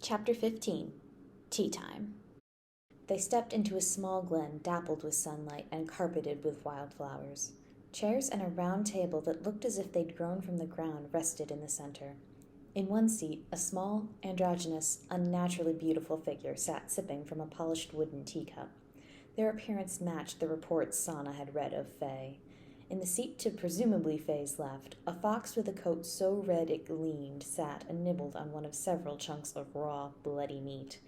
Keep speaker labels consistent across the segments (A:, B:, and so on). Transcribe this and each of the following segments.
A: Chapter 15. Teatime. They stepped into a small glen dappled with sunlight and carpeted with wildflowers. Chairs and a round table that looked as if they'd grown from the ground rested in the center. In one seat, a small, androgynous, unnaturally beautiful figure sat sipping from a polished wooden teacup. Their appearance matched the reports Sana had read of Faye. In the seat to presumably Faye's left, a fox with a coat so red it gleamed sat and nibbled on one of several chunks of raw, bloody meat.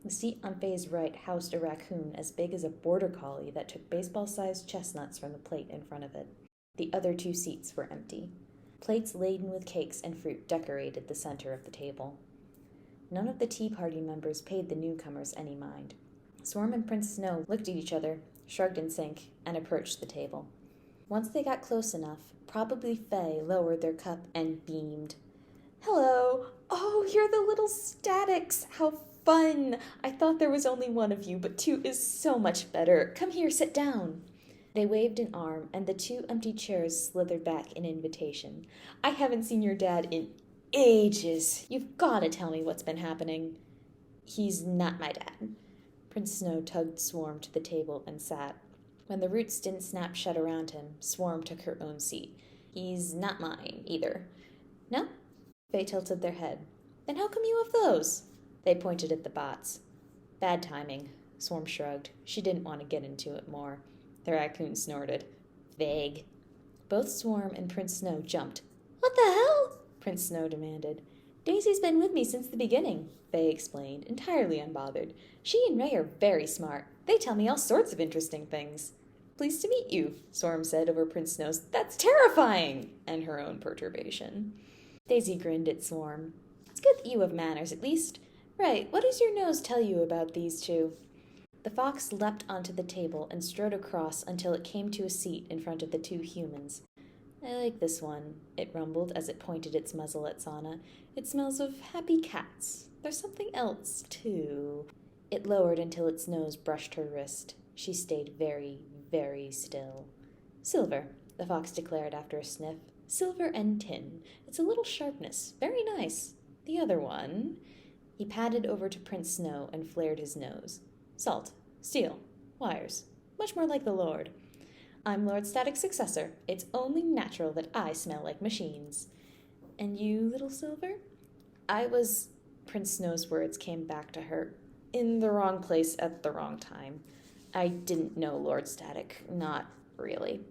A: The seat on Faye's right housed a raccoon as big as a border collie that took baseball-sized chestnuts from the plate in front of it. The other two seats were empty. Plates laden with cakes and fruit decorated the center of the table. None of the Tea Party members paid the newcomers any mind. Swarm and Prince Snow looked at each other, shrugged in sync, and approached the table. Once they got close enough, probably Faye lowered their cup and beamed. "Hello! Oh, you're the little Statics! How fun! I thought there was only one of you, but two is so much better. Come here, sit down." They waved an arm, and the two empty chairs slithered back in invitation. "I haven't seen your dad in ages. You've got to tell me what's been happening." "He's not my dad." Prince Snow tugged Swarm to the table and sat. When the roots didn't snap shut around him, Swarm took her own seat. "He's not mine, either." "No?" They tilted their head. "Then how come you have those?" They pointed at the bots. "Bad timing," Swarm shrugged. She didn't want to get into it more. The raccoon snorted. "Vague." Both Swarm and Prince Snow jumped. "What the hell?" Prince Snow demanded. "Daisy's been with me since the beginning," Faye explained, entirely unbothered. "She and Ray are very smart. They tell me all sorts of interesting things." "Pleased to meet you," Swarm said over Prince Snow's "That's terrifying!" and her own perturbation. Daisy grinned at Swarm. "It's good that you have manners, at least. Right, what does your nose tell you about these two?" The fox leapt onto the table and strode across until it came to a seat in front of the two humans. "I like this one," it rumbled as it pointed its muzzle at Sana. "It smells of happy cats. There's something else, too." It lowered until its nose brushed her wrist. She stayed very, very still. "Silver," the fox declared after a sniff. "Silver and tin. It's a little sharpness. Very nice. The other one—" He padded over to Prince Snow and flared his nose. "Salt. Steel. Wires. Much more like the Lord. I'm Lord Static's successor. It's only natural that I smell like machines." "And you, little Silver?" "I was—" Prince Snow's words came back to her. "In the wrong place at the wrong time. I didn't know Lord Static. Not really.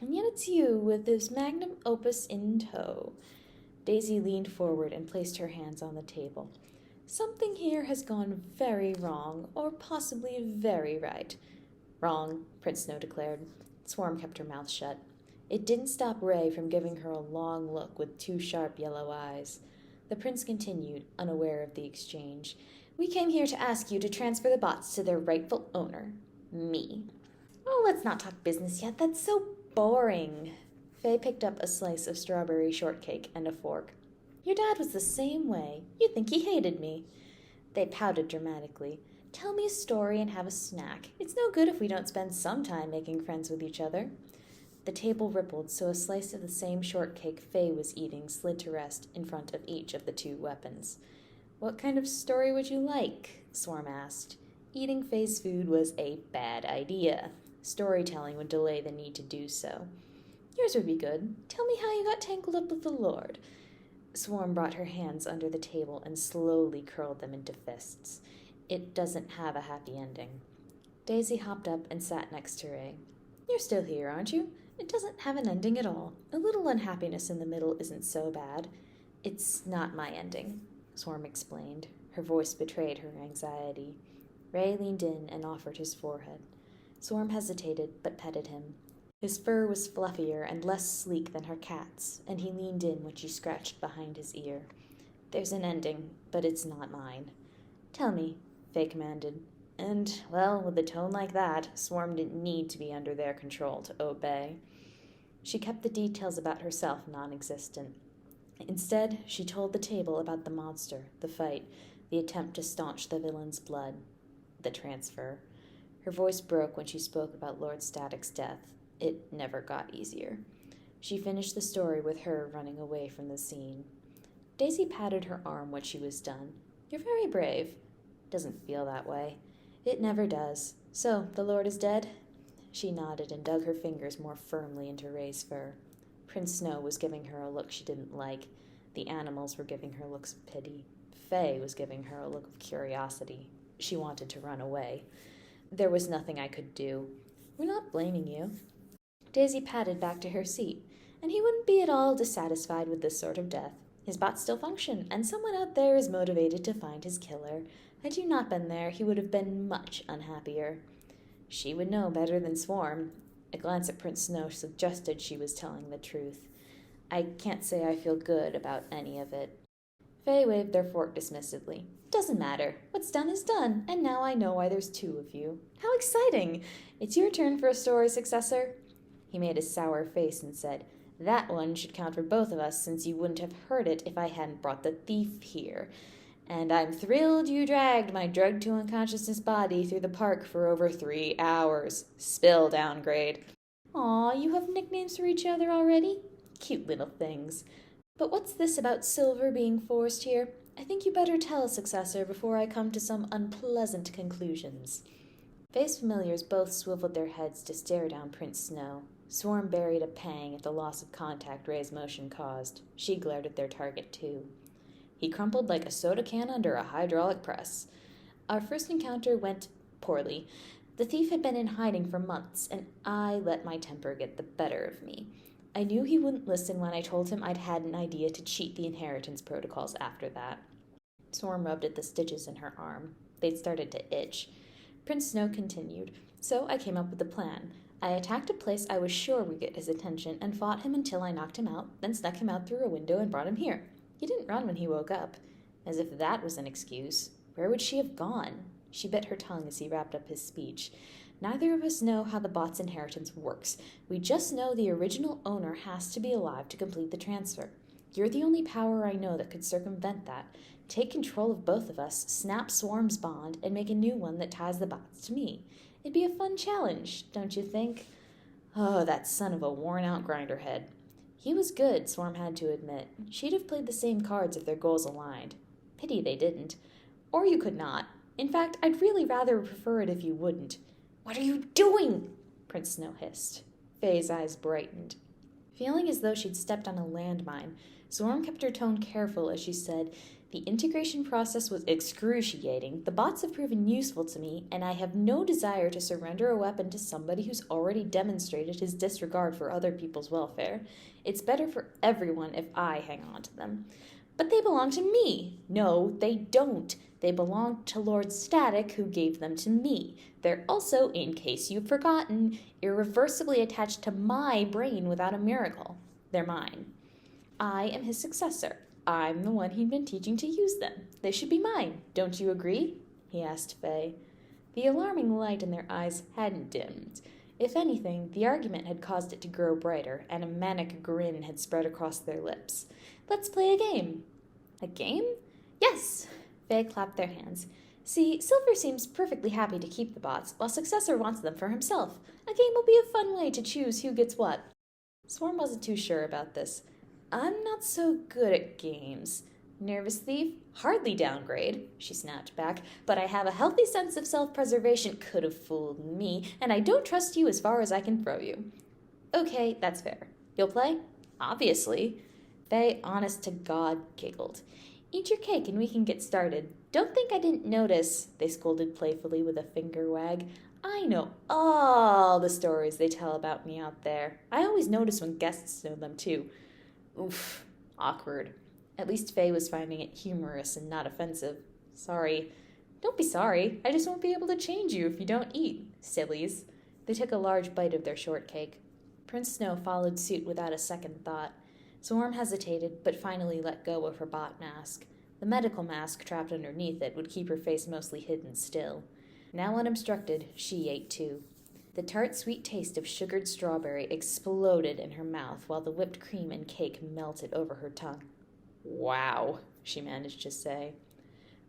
A: And yet it's you with this magnum opus in tow." Daisy leaned forward and placed her hands on the table. "Something here has gone very wrong, or possibly very right." "Wrong," Prince Snow declared. Swarm kept her mouth shut. It didn't stop Ray from giving her a long look with two sharp yellow eyes. The prince continued, unaware of the exchange. "We came here to ask you to transfer the bots to their rightful owner, me." "Oh, let's not talk business yet. That's so boring." Faye picked up a slice of strawberry shortcake and a fork. "Your dad was the same way. You'd think he hated me." They pouted dramatically. "Tell me a story and have a snack. It's no good if we don't spend some time making friends with each other." The table rippled, so a slice of the same shortcake Faye was eating slid to rest in front of each of the two weapons. "What kind of story would you like?" Swarm asked. Eating Faye's food was a bad idea. Storytelling would delay the need to do so. "Yours would be good. Tell me how you got tangled up with the Lord." Swarm brought her hands under the table and slowly curled them into fists. "It doesn't have a happy ending." Daisy hopped up and sat next to Ray. "You're still here, aren't you? It doesn't have an ending at all. A little unhappiness in the middle isn't so bad." "It's not my ending," Swarm explained. Her voice betrayed her anxiety. Ray leaned in and offered his forehead. Swarm hesitated, but petted him. His fur was fluffier and less sleek than her cat's, and he leaned in when she scratched behind his ear. "There's an ending, but it's not mine." "Tell me," Faye commanded. And, well, with a tone like that, Swarm didn't need to be under their control to obey. She kept the details about herself non-existent. Instead, she told the table about the monster, the fight, the attempt to staunch the villain's blood, the transfer. Her voice broke when she spoke about Lord Static's death. It never got easier. She finished the story with her running away from the scene. Daisy patted her arm when she was done. You're very brave. Doesn't feel that way. It never does. So, the Lord is dead? She nodded and dug her fingers more firmly into Ray's fur. Prince Snow was giving her a look she didn't like. The animals were giving her looks of pity. Faye was giving her a look of curiosity. She wanted to run away. There was nothing I could do. We're not blaming you. Daisy padded back to her seat, and he wouldn't be at all dissatisfied with this sort of death. His bots still function, and someone out there is motivated to find his killer. Had you not been there, he would have been much unhappier. She would know better than Swarm. A glance at Prince Snow suggested she was telling the truth. I can't say I feel good about any of it. Faye waved their fork dismissively. Doesn't matter. What's done is done, and now I know why there's two of you. How exciting! It's your turn for a story, successor. He made a sour face and said, That one should count for both of us, since you wouldn't have heard it if I hadn't brought the thief here. And I'm thrilled you dragged my drugged-to-unconsciousness body through the park for over 3 hours. Spill downgrade. Aw, you have nicknames for each other already? Cute little things. But what's this about Silver being forced here? I think you better tell, successor, before I come to some unpleasant conclusions. Faye's familiars both swiveled their heads to stare down Prince Snow. Swarm buried a pang at the loss of contact Ray's motion caused. She glared at their target, too. He crumpled like a soda can under a hydraulic press. Our first encounter went poorly. The thief had been in hiding for months, and I let my temper get the better of me. I knew he wouldn't listen when I told him I'd had an idea to cheat the inheritance protocols after that. Swarm rubbed at the stitches in her arm. They'd started to itch. Prince Snow continued. So I came up with a plan. I attacked a place I was sure would get his attention and fought him until I knocked him out, then snuck him out through a window and brought him here. He didn't run when he woke up. As if that was an excuse. Where would she have gone? She bit her tongue as he wrapped up his speech. Neither of us know how the bot's inheritance works. We just know the original owner has to be alive to complete the transfer. You're the only power I know that could circumvent that. Take control of both of us, snap Swarm's bond, and make a new one that ties the bots to me. It'd be a fun challenge, don't you think? Oh, that son of a worn-out grinderhead. He was good, Swarm had to admit. She'd have played the same cards if their goals aligned. Pity they didn't. Or you could not. In fact, I'd really rather prefer it if you wouldn't. What are you doing? Prince Snow hissed. Faye's eyes brightened. Feeling as though she'd stepped on a landmine, Swarm kept her tone careful as she said, The integration process was excruciating. The bots have proven useful to me, and I have no desire to surrender a weapon to somebody who's already demonstrated his disregard for other people's welfare. It's better for everyone if I hang on to them. But they belong to me. No, they don't. They belong to Lord Static, who gave them to me. They're also, in case you've forgotten, irreversibly attached to my brain without a miracle. They're mine. I am his successor. I'm the one he'd been teaching to use them. They should be mine. Don't you agree? He asked Faye. The alarming light in their eyes hadn't dimmed. If anything, the argument had caused it to grow brighter, and a manic grin had spread across their lips. Let's play a game. A game? Yes! Faye clapped their hands. See, Silver seems perfectly happy to keep the bots, while Successor wants them for himself. A game will be a fun way to choose who gets what. Swarm wasn't too sure about this. I'm not so good at games. Nervous thief? Hardly downgrade, she snapped back, but I have a healthy sense of self-preservation. Could have fooled me, and I don't trust you as far as I can throw you. Okay, that's fair. You'll play? Obviously. Faye, honest to God, giggled. Eat your cake and we can get started. Don't think I didn't notice, they scolded playfully with a finger wag. I know all the stories they tell about me out there. I always notice when guests know them, too. Oof, awkward. At least Faye was finding it humorous and not offensive. Sorry. Don't be sorry. I just won't be able to change you if you don't eat. Sillies. They took a large bite of their shortcake. Prince Snow followed suit without a second thought. Swarm hesitated, but finally let go of her bot mask. The medical mask trapped underneath it would keep her face mostly hidden still. Now unobstructed, she ate too. The tart sweet taste of sugared strawberry exploded in her mouth while the whipped cream and cake melted over her tongue. Wow, she managed to say.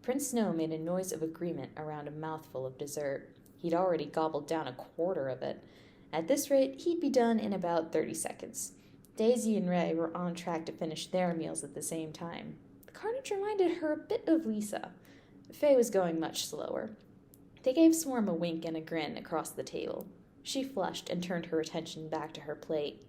A: Prince Snow made a noise of agreement around a mouthful of dessert. He'd already gobbled down a quarter of it. At this rate, he'd be done in about 30 seconds. Daisy and Ray were on track to finish their meals at the same time. The carnage reminded her a bit of Lisa. Faye was going much slower. They gave Swarm a wink and a grin across the table. She flushed and turned her attention back to her plate.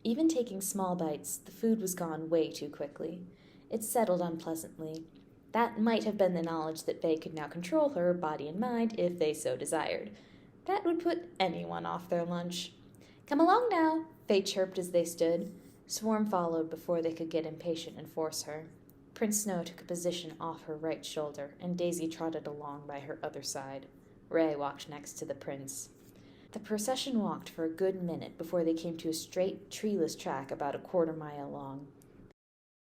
A: Even taking small bites, the food was gone way too quickly. It settled unpleasantly. That might have been the knowledge that Faye could now control her body and mind if they so desired. That would put anyone off their lunch. "Come along now," Faye chirped as they stood. Swarm followed before they could get impatient and force her. Prince Snow took a position off her right shoulder, and Daisy trotted along by her other side. Ray walked next to the prince. The procession walked for a good minute before they came to a straight, treeless track about a quarter-mile long.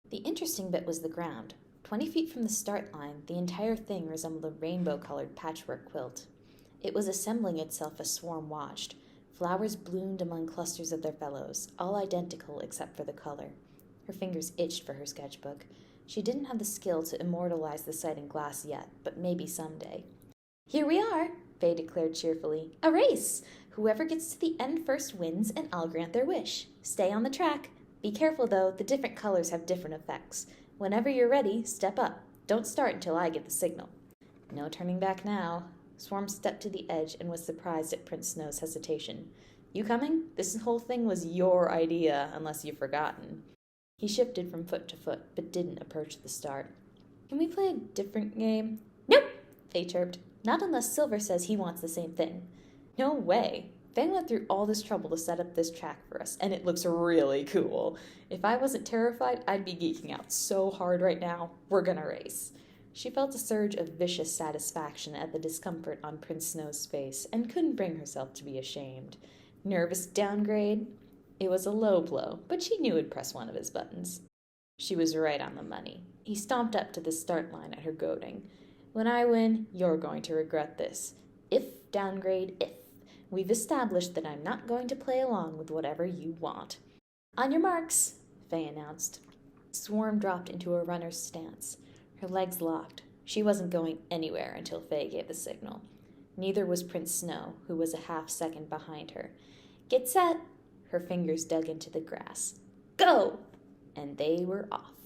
A: The interesting bit was the ground. 20 feet from the start line, the entire thing resembled a rainbow-colored patchwork quilt. It was assembling itself as Swarm watched. Flowers bloomed among clusters of their fellows, all identical except for the color. Her fingers itched for her sketchbook. She didn't have the skill to immortalize the sight in glass yet, but maybe someday. "Here we are," Faye declared cheerfully. "A race! Whoever gets to the end first wins, and I'll grant their wish. Stay on the track. Be careful, though. The different colors have different effects. Whenever you're ready, step up. Don't start until I give the signal." No turning back now. Swarm stepped to the edge and was surprised at Prince Snow's hesitation. "You coming? This whole thing was your idea, unless you've forgotten." He shifted from foot to foot, but didn't approach the start. "Can we play a different game?" "Nope," Faye chirped. "Not unless Silver says he wants the same thing." "No way. Faye went through all this trouble to set up this track for us, and it looks really cool. If I wasn't terrified, I'd be geeking out so hard right now. We're gonna race." She felt a surge of vicious satisfaction at the discomfort on Prince Snow's face and couldn't bring herself to be ashamed. Nervous downgrade? It was a low blow, but she knew it'd press one of his buttons. She was right on the money. He stomped up to the start line at her goading. "When I win, you're going to regret this. If, downgrade, if. We've established that I'm not going to play along with whatever you want." "On your marks," Faye announced. Swarm dropped into a runner's stance. Her legs locked. She wasn't going anywhere until Faye gave the signal. Neither was Prince Snow, who was a half-second behind her. "Get set." Her fingers dug into the grass. "Go!" And they were off.